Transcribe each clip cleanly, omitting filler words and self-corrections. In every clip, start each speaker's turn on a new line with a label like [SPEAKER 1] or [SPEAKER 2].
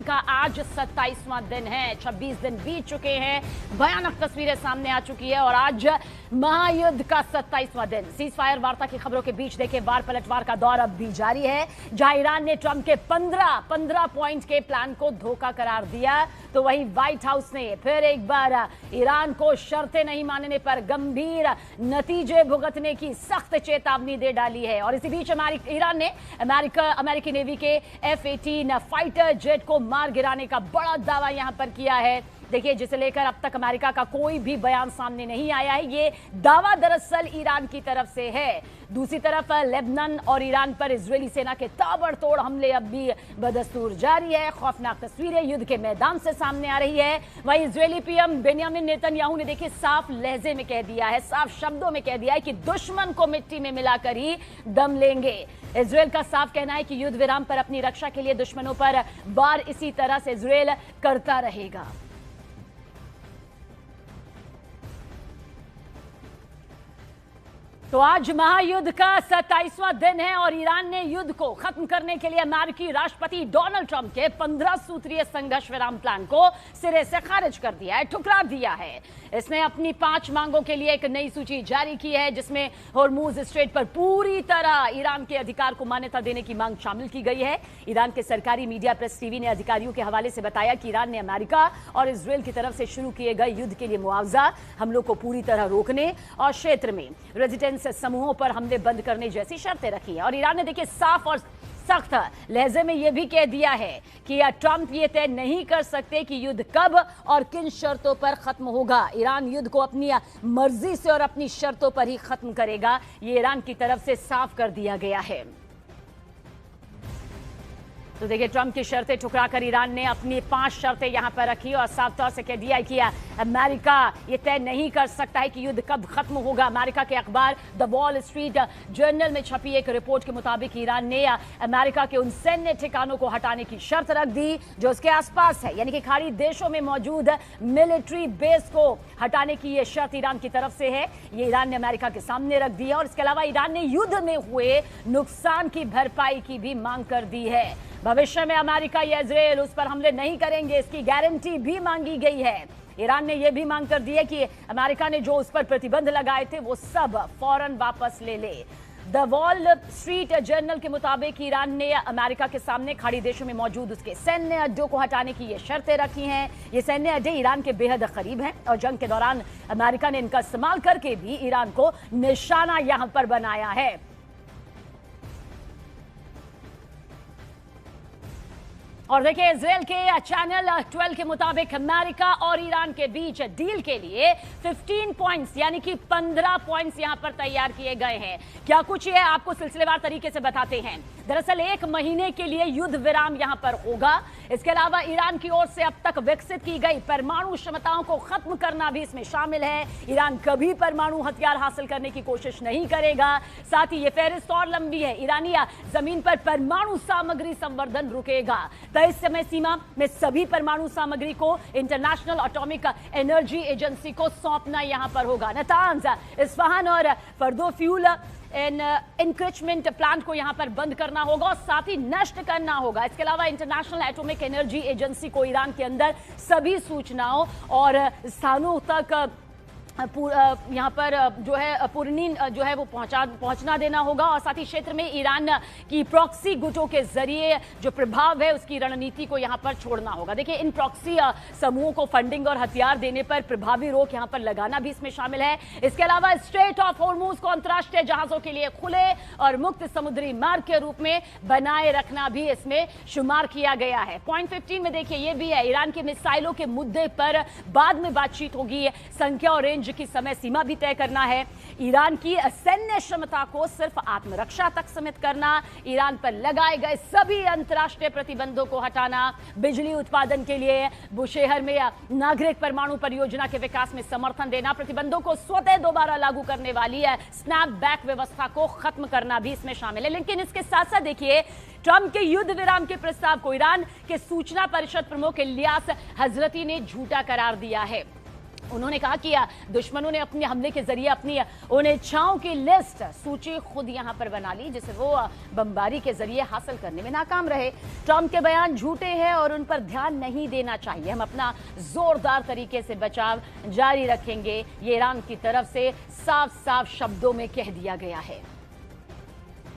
[SPEAKER 1] का आज 27वां दिन है। 26 दिन बीत चुके हैं, भयानक तस्वीरें सामने आ चुकी है और आज महायुद्ध का 27वां दिन। सीज फायर वार्ता की खबरों के बीच देखिए वार पलटवार का दौर अब भी जारी है, जहां ईरान ने ट्रंप के 15 पॉइंट के प्लान को धोखा करार दिया, तो वहीं व्हाइट हाउस ने फिर एक बार ईरान को शर्तें नहीं मानने पर गंभीर नतीजे भुगतने की सख्त चेतावनी दे डाली है। और इसी बीच ईरान ने अमेरिकी नेवी के F-18 फाइटर जेट को मार गिराने का बड़ा दावा यहां पर किया है। देखिए, जिसे लेकर अब तक अमेरिका का कोई भी बयान सामने नहीं आया है। ये दावा दरअसल ईरान की तरफ से है। दूसरी तरफ लेबनान और ईरान पर इजरायली सेना के ताबड़तोड़ हमले अब भी बदस्तूर जारी है। खौफनाक तस्वीरें युद्ध के मैदान से सामने आ रही है। वहीं इजरायली पीएम बेंयामिन नेतन्याहू ने देखिए साफ लहजे में कह दिया है, साफ शब्दों में कह दिया है कि दुश्मन को मिट्टी में मिलाकर ही दम लेंगे। इजरायल का साफ कहना है कि युद्ध विराम पर अपनी रक्षा के लिए दुश्मनों पर वार इसी तरह से इजरायल करता रहेगा। तो आज महायुद्ध का 27वां दिन है और ईरान ने युद्ध को खत्म करने के लिए अमेरिकी राष्ट्रपति डोनाल्ड ट्रंप के 15 सूत्रीय संघर्ष विराम प्लान को सिरे से खारिज कर दिया है, ठुकरा दिया है। इसने अपनी 5 मांगों के लिए एक नई सूची जारी की है, जिसमें होर्मुज स्ट्रेट पर पूरी तरह ईरान के अधिकार को मान्यता देने की मांग शामिल की गई है। ईरान के सरकारी मीडिया प्रेस टीवी ने अधिकारियों के हवाले से बताया कि ईरान ने अमेरिका और इजरायल की तरफ से शुरू किए गए युद्ध के लिए मुआवजा, हमलों को पूरी तरह रोकने और क्षेत्र में रेजिडेंस समूहों पर हमले बंद करने जैसी शर्तें रखी हैं। और ईरान ने देखिए साफ और सख्त लहजे में यह भी कह दिया है कि ट्रंप ये तय नहीं कर सकते कि युद्ध कब और किन शर्तों पर खत्म होगा। ईरान युद्ध को अपनी मर्जी से और अपनी शर्तों पर ही खत्म करेगा, ये ईरान की तरफ से साफ कर दिया गया है। तो देखिए, ट्रंप की शर्तें ठुकराकर ईरान ने अपनी 5 शर्तें यहां पर रखी और साफ तौर से कह दिया कि अमेरिका ये तय नहीं कर सकता है कि युद्ध कब खत्म होगा। अमेरिका के अखबार द वॉल स्ट्रीट जर्नल में छपी एक रिपोर्ट के मुताबिक ईरान ने अमेरिका के उन सैन्य ठिकानों को हटाने की शर्त रख दी जो उसके आसपास है, यानी कि खाड़ी देशों में मौजूद मिलिट्री बेस को हटाने की यह शर्त ईरान की तरफ से है। ये ईरान ने अमेरिका के सामने रख दी है और इसके अलावा ईरान ने युद्ध में हुए नुकसान की भरपाई की भी मांग कर दी है। भविष्य में अमेरिका या इजरायल उस पर हमले नहीं करेंगे, इसकी गारंटी भी मांगी गई है। ईरान ने यह भी मांग कर दी है कि अमेरिका ने जो उस पर प्रतिबंध लगाए थे वो सब फौरन वापस ले ले। द वॉल स्ट्रीट जर्नल के मुताबिक ईरान ने अमेरिका के सामने खाड़ी देशों में मौजूद उसके सैन्य अड्डों को हटाने की ये शर्तें रखी हैं। ये सैन्य अड्डे ईरान के बेहद करीब हैं और जंग के दौरान अमेरिका ने इनका इस्तेमाल करके भी ईरान को निशाना यहां पर बनाया है। और देखिए, इजरायल के चैनल 12 के मुताबिक अमेरिका और ईरान के बीच डील के लिए 15 पॉइंट्स यानी कि 15 पॉइंट्स यहां पर तैयार किए गए हैं। क्या कुछ ये आपको सिलसिलेवार तरीके से बताते हैं। दरअसल 1 महीने के लिए युद्ध विराम यहां पर होगा। इसके अलावा ईरान की ओर से अब तक विकसित की गई परमाणु क्षमताओं को खत्म करना भी इसमें शामिल है। ईरान कभी परमाणु हथियार हासिल करने की कोशिश नहीं करेगा। साथ ही ये फहरिस्त और लंबी है, ईरानी जमीन पर परमाणु सामग्री संवर्धन रुकेगा। तय समय सीमा में सभी परमाणु सामग्री को इंटरनेशनल एटॉमिक एनर्जी एजेंसी को सौंपना यहां पर होगा। नातांज, इस्फहान और फर्दो फ्यूल एनक्रिचमेंट प्लांट को यहां पर बंद करना होगा और साथ ही नष्ट करना होगा। इसके अलावा इंटरनेशनल एटॉमिक एनर्जी एजेंसी को ईरान के अंदर सभी सूचनाओं और स्थानों तक यहाँ पर जो है पूर्णी जो है वो पहुंचना देना होगा और साथ ही क्षेत्र में ईरान की प्रॉक्सी गुटों के जरिए जो प्रभाव है उसकी रणनीति को यहाँ पर छोड़ना होगा। देखिए, इन प्रॉक्सी समूहों को फंडिंग और हथियार देने पर प्रभावी रोक यहाँ पर लगाना भी इसमें शामिल है। इसके अलावा स्ट्रेट ऑफ होर्मुज को अंतर्राष्ट्रीय जहाजों के लिए खुले और मुक्त समुद्री मार्ग के रूप में बनाए रखना भी इसमें शुमार किया गया है। पॉइंट 15 में देखिए ये भी है, ईरान के मिसाइलों के मुद्दे पर बाद में बातचीत होगी। संख्या और रेंज की समय सीमा भी तय करना है। ईरान की सैन्य क्षमता को सिर्फ आत्मरक्षा तक सीमित करना, ईरान पर लगाए गए सभी अंतर्राष्ट्रीय प्रतिबंधों को हटाना, बिजली उत्पादन के लिए बुशेहर में नागरिक परमाणु परियोजना के विकास में समर्थन देना, प्रतिबंधों को स्वतः दोबारा लागू करने वाली स्नैपबैक व्यवस्था को खत्म करना भी इसमें शामिल है। लेकिन इसके साथ साथ देखिए, ट्रंप के युद्ध विराम के प्रस्ताव को ईरान के सूचना परिषद प्रमुख इलियास हजरती ने झूठा करार दिया है। उन्होंने कहा कि दुश्मनों ने अपने हमले के जरिए अपनी उन इच्छाओं की लिस्ट सूची खुद यहां पर बना ली जिसे वो बमबारी के जरिए हासिल करने में नाकाम रहे। ट्रंप के बयान झूठे हैं और उन पर ध्यान नहीं देना चाहिए। हम अपना जोरदार तरीके से बचाव जारी रखेंगे, ये ईरान की तरफ से साफ साफ शब्दों में कह दिया गया है।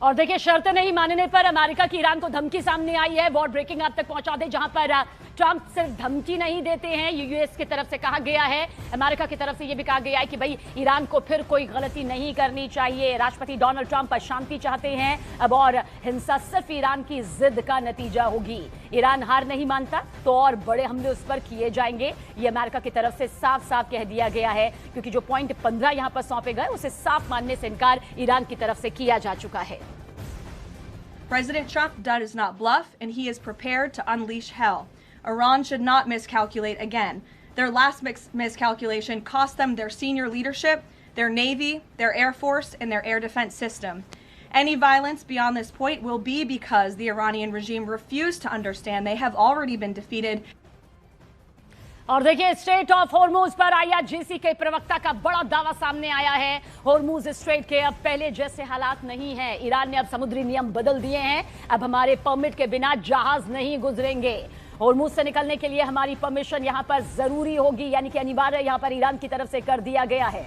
[SPEAKER 1] और देखिए शर्तें नहीं मानने पर अमेरिका की ईरान को धमकी सामने आई है। वॉर ब्रेकिंग अब तक पहुंचा दे, जहां पर ट्रंप सिर्फ धमकी नहीं देते हैं, यूएस की तरफ से कहा गया है, अमेरिका की तरफ से यह भी कहा गया है कि भाई ईरान को फिर कोई गलती नहीं करनी चाहिए। राष्ट्रपति डोनाल्ड ट्रंप शांति चाहते हैं अब और हिंसा सिर्फ ईरान की जिद का नतीजा होगी। ईरान हार नहीं मानता तो और बड़े हमले उस पर किए जाएंगे, ये अमेरिका की तरफ से साफ साफ कह दिया गया है, क्योंकि जो पॉइंट 15 यहां पर सौंपे गए उसे साफ मानने से इनकार ईरान की तरफ से किया जा चुका है।
[SPEAKER 2] President Trump does not bluff, and he is prepared to unleash hell. Iran should not miscalculate again. Their last miscalculation cost them their senior leadership, their Navy, their Air Force, and their air defense system. Any violence beyond this point will be because the Iranian regime refused to understand they have already been defeated.
[SPEAKER 1] और देखिए straight of Hormuz पर IRGC के प्रवक्ता का बड़ा दावा सामने आया है। होर्मुज स्ट्रेट के अब पहले जैसे हालात नहीं है। ईरान ने अब समुद्री नियम बदल दिए हैं, अब हमारे परमिट के बिना जहाज नहीं गुजरेंगे। होर्मुज से निकलने के लिए हमारी परमिशन यहां पर जरूरी होगी, यानी कि अनिवार्य यहां पर ईरान की तरफ से कर दिया गया है।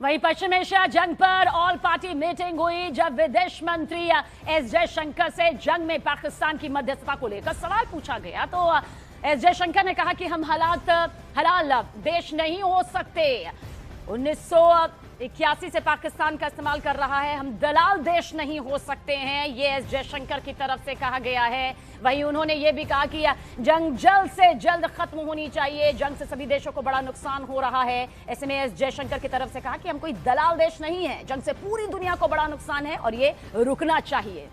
[SPEAKER 1] वहीं पश्चिम एशिया जंग पर ऑल पार्टी मीटिंग हुई, जब विदेश मंत्री एस जयशंकर से जंग में पाकिस्तान की मध्यस्थता को लेकर सवाल पूछा गया तो एस जयशंकर ने कहा कि हम हलाल देश नहीं हो सकते। 1981 से पाकिस्तान का इस्तेमाल कर रहा है, हम दलाल देश नहीं हो सकते हैं, ये एस जयशंकर की तरफ से कहा गया है। वहीं उन्होंने ये भी कहा कि जंग जल्द से जल्द खत्म होनी चाहिए, जंग से सभी देशों को बड़ा नुकसान हो रहा है। ऐसे में एस जयशंकर की तरफ से कहा कि हम कोई दलाल देश नहीं है, जंग से पूरी दुनिया को बड़ा नुकसान है और ये रुकना चाहिए।